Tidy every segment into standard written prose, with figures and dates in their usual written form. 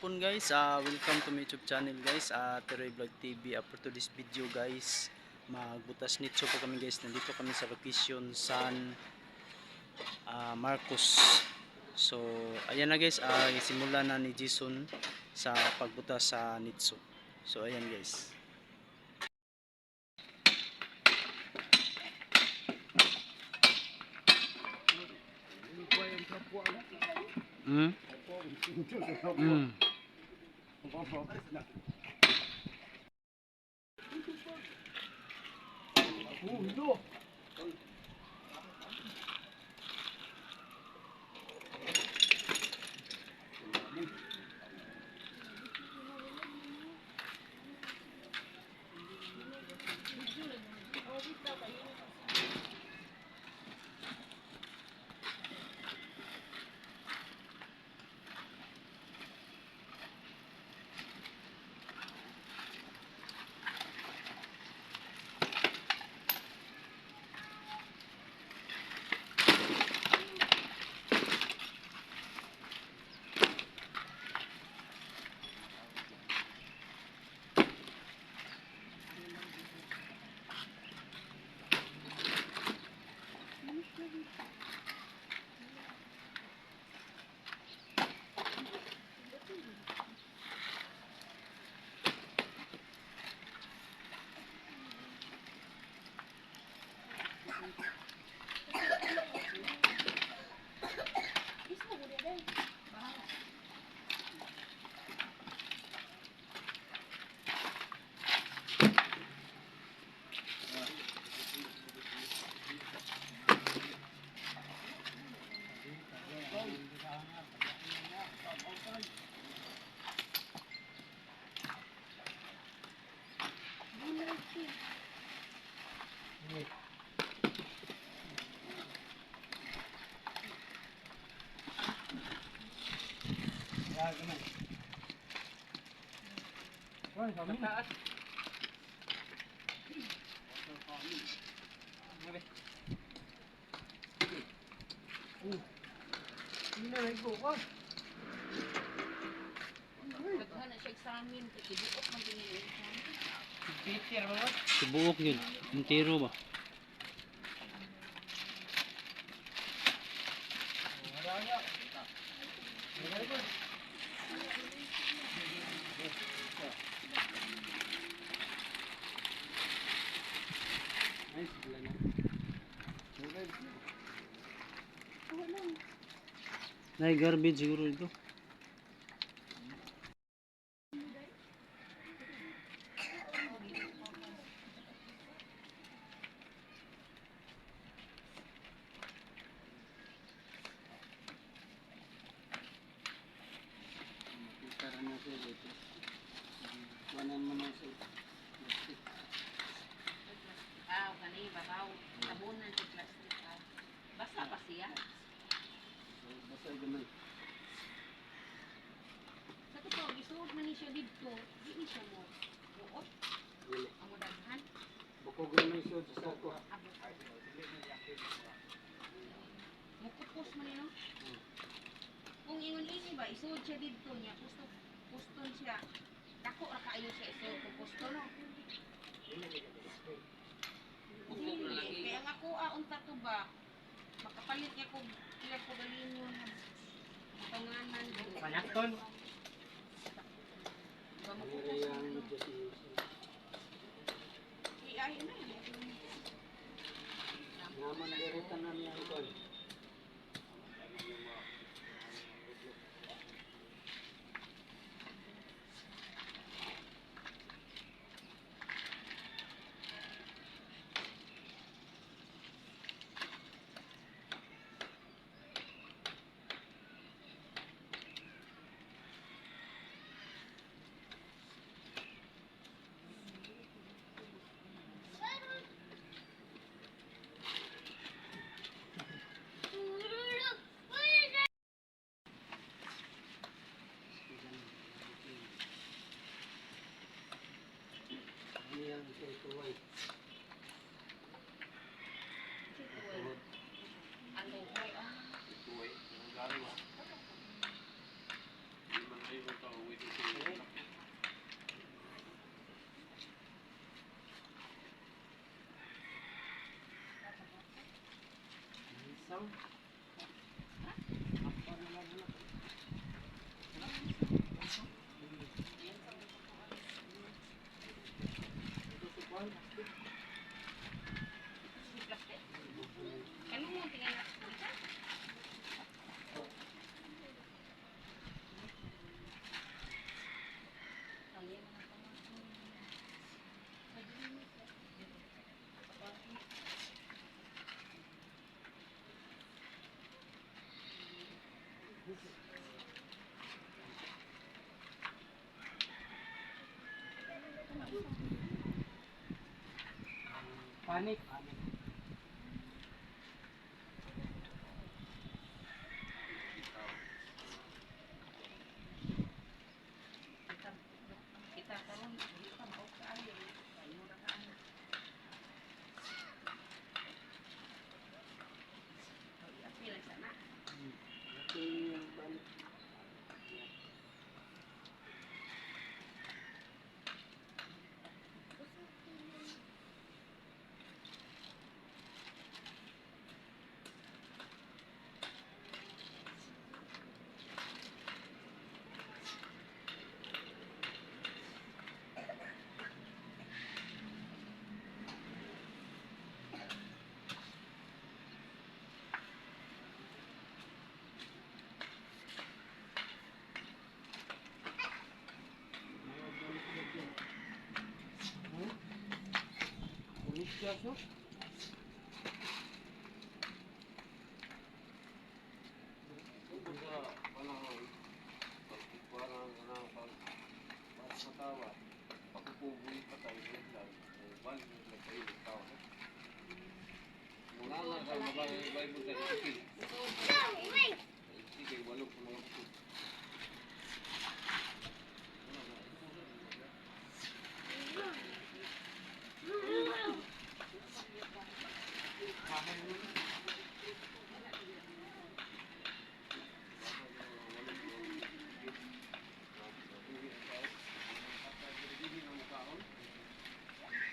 hapon guys, welcome to my YouTube channel guys, Teroy Vlog TV. For today's video guys, magbutas nitso po kami guys. Nandito kami sa location San Marcos. So ayan na guys, simula na ni Jason sa pagbutas sa nitso. So ayan guys. Subuok yun, entero ba? Nay garbage siguro ito. Kani babaw, tabunan sa plastic. Basa pa siya. Basta gamay. Sa totoo, isuod man ni siya dito, di ni siya mo buot. Amo daghan. Bukog na may sud sa ko. Mukupos man ni no. Kung ingon ini ba isuod siya dito niya, puston siya. Dako ra kaayo siya isuod kung pusto no. Kaya nga ko unta to ba makapalit niya ko kaya ko galin yun panganan Panakton. ba makupos mo no iyahin na Naman derita na niya ito. Panik. Kita karon dito ka mao kaayo. Kayo ra kaayo. Apil sana. Ulit siya so.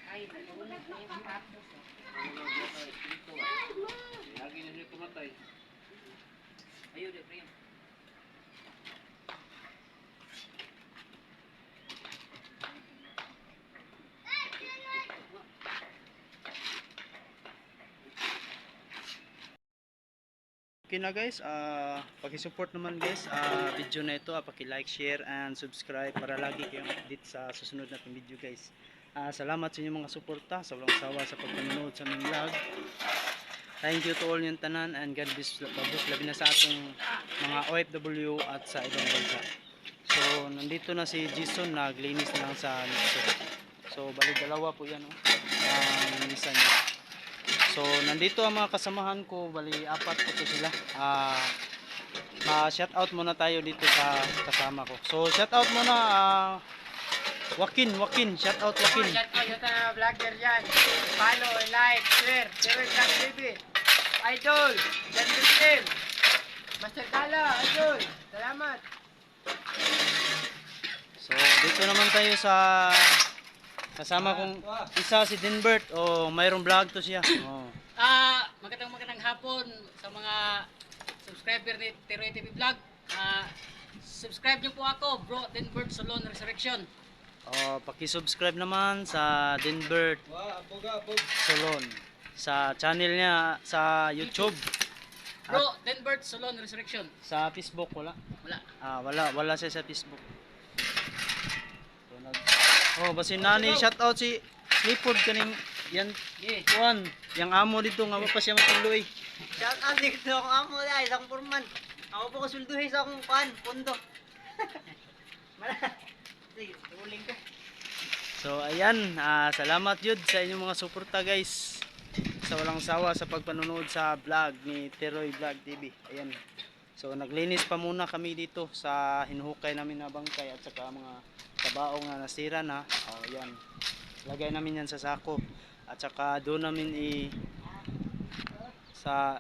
Ay, nagulog na yung patos. Ayo deh, Prim. Okay na guys, paki-support naman guys, video na ito, paki-like, share and subscribe para lagi kayong update sa susunod nating video guys. Salamat sa inyong mga suporta, sa walang sawa sa pagpanonood sa aming vlog. Thank you to all yung tanan and God bless babos labi na sa atong mga OFW at sa ibang bansa. So nandito na si Jason, naglinis na lang sa nitso. So bali dalawa po yan ang linisan niya. So nandito ang mga kasamahan ko, bali apat po to sila. Shout out muna tayo dito sa kasama ko. So shout out muna Joaquin, shout out Joaquin. Shout out sa vlogger yan. Follow, like, share. Teroy Vlog TV. Idol. Jan Muslim. Master Kala. Idol. Salamat. So dito naman tayo sa kasama kong isa si Denbert. Mayroong vlog to siya. Magandang hapon sa mga subscriber ni Teroy TV Vlog. Subscribe niyo po ako, Bro Denbert Solon Resurrection. Paki-subscribe naman sa Denbert Solon sa channel niya sa YouTube. Bro Denbert Solon Resurrection. Sa Facebook wala. Wala siya sa Facebook. So, basin nani shout out si Nipod kaning yan kuan, yang amo dito nga pa siya matuloy. Shout out dito akong amo dahil isang purman. Ako po kasulduhin sa akong pondo. Sige, uling ko. So ayan, salamat jud sa inyong mga suporta guys. Sa walang sawa sa pagpanonood sa vlog ni Teroy Vlog TV. Ayan. So naglinis pa muna kami dito sa hinuhukay namin na bangkay at saka mga tabaong na nasira na. Ayan. Lagay namin yan sa sako. At saka doon namin sa